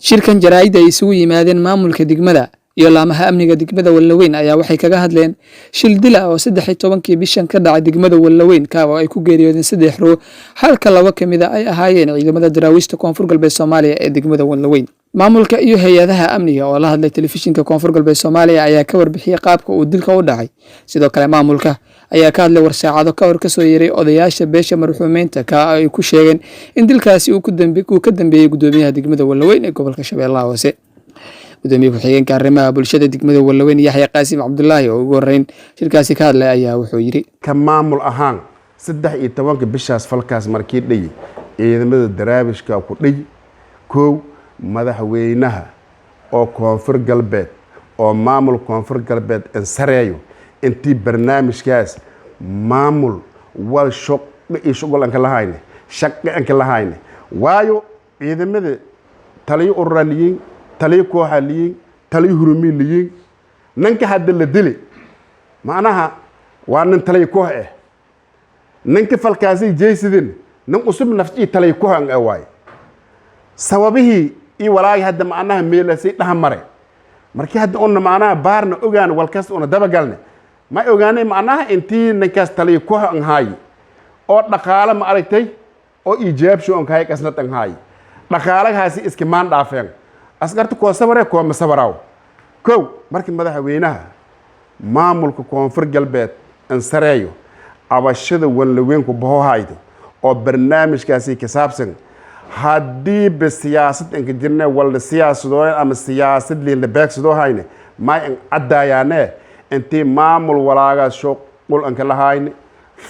Shirkan jaraa'id ay isugu yimaadeen maamulka degmada iyo laamaha amniga degmada Wallaweyn ayaa waxay kaga hadleen shil dil ah oo 13 bishan ka dhacay degmada Wallaweyn ka oo ay ku geeriyoodeen 3 ruux halka laba kamid ah ay ahaayeen ciidamada daraawiishta Koonfur Galbeed Soomaaliya ee degmada Wallaweyn. Maamulka iyo hay'adaha amniga oo la hadlay telefishinka Koonfur Galbeed Soomaaliya ayaa ka warbixiyay qaabka uu dilka u dhacay. Sidoo kale maamulka ayaa ka hadlay warsaacado ka hor ka soo yeeray odayaasha beesha marxuumeynta ka ay ku sheegeen in dilkaasi uu ka dambeeyay gudoomiyaha degmada Wallaweyn ee gobolka Shabeellaha Hoose. gudoomiye ku-xigeenka arrimaha bulshada degmada Wallaweyn Yaxya Qaasim Cabdullaahi oo ugu horeyn shirkaasi ka hadlay ayaa wuxuu yiri ka maamul ahaan 13 bishaas falkaas markii dhigay ciidamada daraabishka ku dhig koow madaxweynaha oo Koonfur Galbeed oo maamul Koonfur Galbeed in sareeyo intii barnaamijkaas maamul wal shaqo aan ka lahayn waayo ciidamada taliyo ururaliyin taliyo kooxaliyin taliyo hurumiliyin nanka hadda la dilay macnaha waa nin taliyo koox ah nanka falkaasi jeesidin nan usub naftii taliyo koox aan awaay sababihi ii walaay hadda macnaha meelasay dhahamare markii hadda on macnaha baarna ogaan walkaas ona daba galne ma ogaanay macnaha intii nankaas taliyo koox aan haay oo dhaqaale ma aragtay oo ijaabsho aan kaay kasnad aan haay dhaqaalahaasi iska maan dhaafeen askarta koo sabare koo ma sabaraaw kow markii madaxweynaha maamulka Koonfur Galbeed aan sareeyo abashada Wallaweyn ku bahaydo oo barnaamijkaasi ka saabsan haddii ba siyaasad in ka jirnaa wala siyaasado ama siyaasad leena beegsado hayne ma in cadayaane intii maamul walaaga shaqul an ka lahayn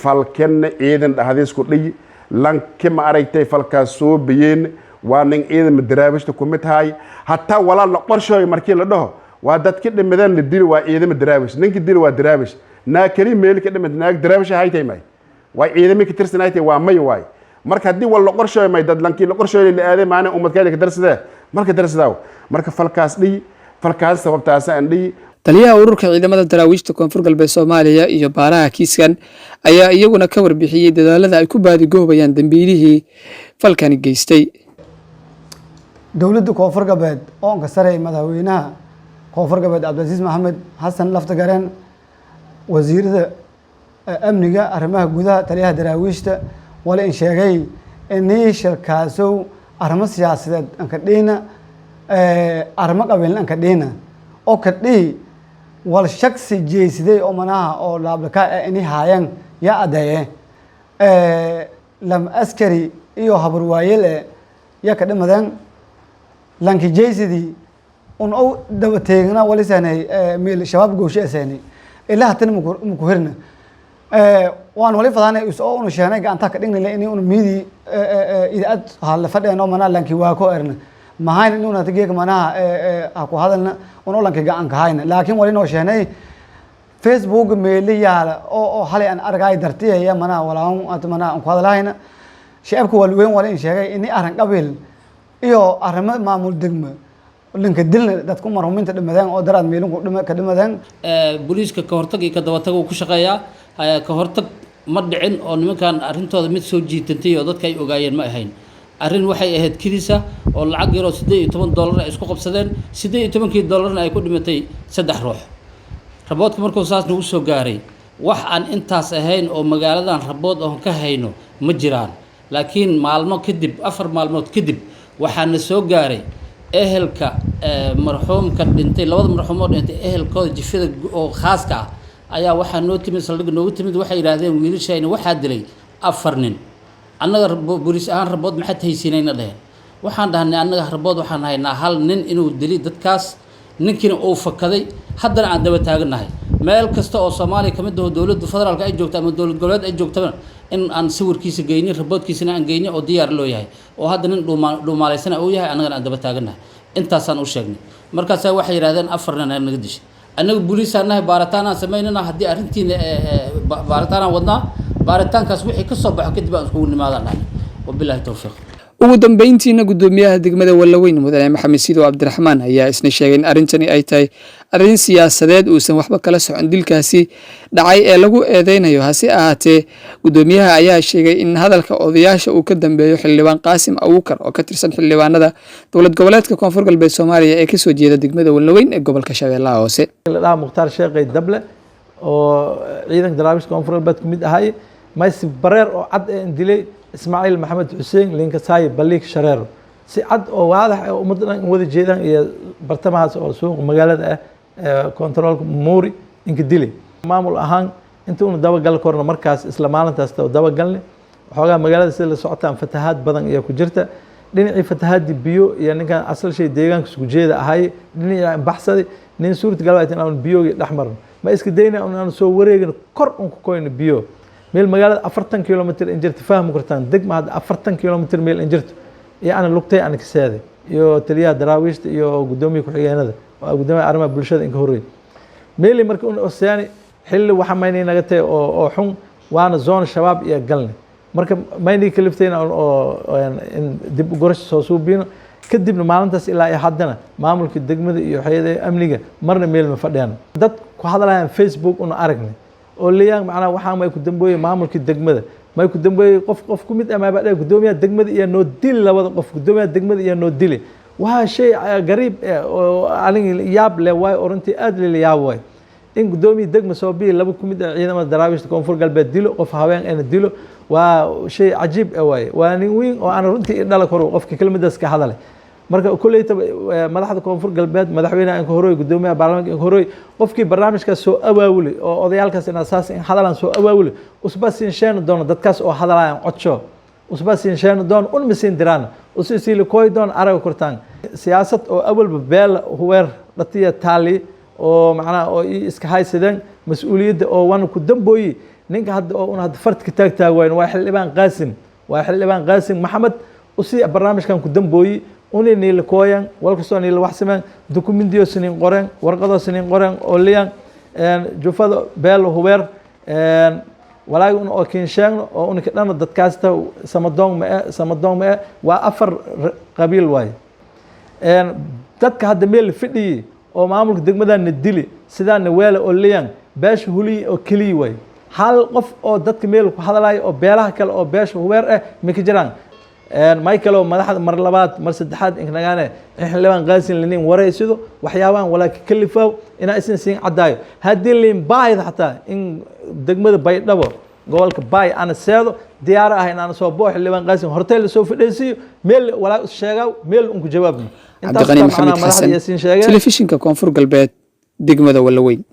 falkan ciidan dhahdis ku dhigi lanka ma aragtay falkaas soo biyeen waa nin ciidan daraawiishta ku mid tahay hatta wala la qorsheeyo markii la dhaho waa dadka dhimadeen la dil waa ciidan daraawiish ninka dil waa daraawiish na kali meel ka dhimad naag daraawiish haytay may waa ciidan ka tirsanaytay waa may waay marka hadii wala qorsheeyo may dad lankii la qorsheeyo la aaday maana ummadkeeda ka darsadee marka falkaas dhigi falkaas sababtaas aan dhigi taliyaha ururka ciidamada daraawiishta Koonfur Galbeed Soomaaliya iyo baaraha kiiskan ayaa iyaguna ka warbixiyay dadaalada ay ku baadigoobayaan dambiilihii falkan geystay dawladda Koonfur Galbeed oo ka sareeyay madaxweynaha Koonfur Galbeed Cabdulaziz Maxamed Xasan Laftagareen wasiirada amniga arrimaha gudaha taliyaha daraawiishta wala in sheegay in shirkaasow arrimo siyaasadeed aan ka dhina arrimo qabiil aan ka dhina oo ka dhii wal shakhsi jeesiday oo manaha oo laablaka in haayaan ya adaye lam askari iyo habarwaayel ya ka dhimadan lanki jeesidi un oo daba teegna wali sanay meel shabaab goosheesani ilaa tan muku hirna waan wali fadana isoo unu sheegnay gacanta ka dhignay in uu miidi idaad hal fadheen mana lanki waa ko erna mahayn inuu natigeek mana ku hadalna unu lanki gacan ka hayna laakiin wali noo sheegnay Facebook meeliyaala oo halay aan argay dartiyay mana walaan at mana ku hadalahayna shacabku Wallaweyn wali in sheegay in aran qabiil iyo arrimo maamul degmo linka dilna dadku marhuuminta dhimadeen oo daraad meelin ku ka dhimadeen booliiska ka hortag iyo ka daba tag uu ku shaqeeyaa ka hortag ma dhicin oo nimankan arintooda mid soo jiitantay oo dadka ay ogaayeen ma ahayn arrin waxay ahayd kidisa oo lacag yar oo $18 ay isku qabsadeen $18 ay ku dhimatay 3 ruux raboodka markuu saas nagu soo gaaray wax aan intaas ahayn oo magaaladan rabood oo ka hayno ma jiraan laakiin maalmo kadib 4 maalmood kadib waxaana soo gaaray ehelka marxuumka dhintay labada marxuumood dhintay ehelkooda jifada oo khaaska ah ayaa waxa noo timid saldhig noogu timid waxay yiraahdeen wiilashayna waxa dilay 4 nin annaga booliis ahaan rabood maxay haysiinayna dhaheen waxaan dhahnay annaga rabood waxaan haynaa hal nin inuu dilay dadkaas ninkina uu fakaday haddana aan daba taaganahay meel kasta oo Soomaaliya kamid ah dawladda federaalka ay joogto ama dawlad goboleed ay joogto in aan sawirkiisa geeyno raboodkiisana aan geeyno oo diyaar loo yahay oo hadda nin dhuumaaleysana uu yahay annaga aan daba taaganahay intaas aan u sheegnay markaas waxay yiraahdeen 4 nin naga dishay annaga booliisaanahay baaritaan aan sameeynaa haddii arrintiina baaritaan wadnaa baaritaankaas wixii ka soo baxo kadib aan isku nimaadaan wabillahi tawfiiq ugu dambeyntiina gudoomiyaha degmada Wallaweyn mudane Maxamed Siido Cabdiraxmaan ayaa isna sheegay in arrintani ay tahay arrin siyaasadeed uusan waxba kala socon dilkaasi dhacay ee lagu eedeynayo hase ahaatee gudoomiyaha ayaa sheegay in hadalka odayaasha uu ka dambeeyo xildhibaan Qaasim Abuukar oo ka tirsan xildhibaanada dowlad goboleedka Koonfur Galbeed Soomaaliya ee ka soo jeeda degmada Wallaweyn ee gobolka Shabeellaha Hoose Mukhtaar Sheekhay Dable oo ciidanka daraawiishta Koonfur Galbeed ku mid ahay maysi bareer oo cad ee dilay Ismaaciil Maxamed Xuseen Linkasaay Baliik Shareero si cad oo waadax ah ummaddan wada jeedaan iyo bartamahaas oo suuq magaalada ah control Muuri inka dilay maamul ahaan inta uu daba gal korna markaas isla maalintaas daba galnay waxoogaa magaalada sida la socotaan fatahaad badan iyo ku jirta dhinacii fatahaadii biyo iyo ninkan asal shay deegaanka isku jeeda ahay dhinacii baxsaday nin suurtagal ah in aan biyo dhaxmarno ma iska dayna aan soo wareegin kor un ku koyno biyo meel magaalada 40 kilomitir in jirta fahmo kartaan degma 40 kilomitir meel in jirto iyo aan lugtay aan ka saaday iyo taliyaha daraawiishta iyo gudoomiye ku xigeenada oo gudoomiye arrimaha bulshada in ka horeeyay meel markii uu osaani xilli waxa maynay naga tahay oo xun waana zone shabaab iyo galnay marka maynay kaliftayna oo in dib u gurasho soo suubino kadibna maalintaas ilaa ay haddana maamulka degmada iyo hay'adaha amniga marna meel ma fadhiyaan dad ku hadlayaan Facebook una aragnay oo leeyahay macna waxa may ku dambeeyay maamulka degmada may ku dambeeyay qof ku mid ama baad gudoomiyaha degmada iyo noo dil labada qof gudoomiyaha degmada iyo noo dil waa shay gariib oo aniga yaab leh way orantii aad la yaab way in gudoomiyaha degmada soo bii laba ku mid ah ciidamada daraawiishta Koonfur Galbeed dilo qof haween ay dilo waa shay cajiib ah way waa nin weyn oo aan runtii dhala karo qofka kelmadaas ka hadalay marka kuleyta madaxda Koonfur Galbeed madaxweynaha in horoy gudoomiyaha baarlamaanka in horoy qofkii barnaamijkaas soo awaawulay oo odayaalkaas in asaas in hadalan soo awaawulay usbasin sheen doon dadkaas oo hadalayaan codso usbasin sheen doon un misin diraan usisiil kooy doon arag kurtaan siyaasad oo awalba beel huweer dhatiya taali oo macna oo iska haysadeen mas'uuliyadda oo wan ku dambooyi ninka hadda oo una fartka taagtaageen waa xildhibaan Qaasim Maxamed usi barnaamijkan ku dambooyi uni niil kooyan walkasoo niil wax sameeyaan dokumentiyo sinin qoreen warqado sinin qoreen oo leeyan jufada beel huweer walaay un oo kinshaan oo un ka dhan dadkaasta samadoon ma waa afar qabiil waay dadka hadda meel fidhiyay oo maamulka degmadana dili sidaana weela oo leeyan beesh huli oo kaliya waay hal qof oo dadka meel ku hadalay oo beelaha kale oo beesh huweer ah ma ka jiraan Michael oo madaxda mar labaad mar saddexaad in nagaane xildhibaan Qaasim Linin waraysido waxyaabaan wala ka kalifaw ina isin siin cadaayo hadii liin baayid hataa in degmada Baydhabo gobolka Baay ana seedo diyaar ah in aan soo boo xildhibaan Qaasim horteel soo fadhiisiyo meel wala sheegaw meel uu ku jawaabno Cabdiqani Maxamed Xasan telefishinka Koonfur Galbeed degmada Wallaweyn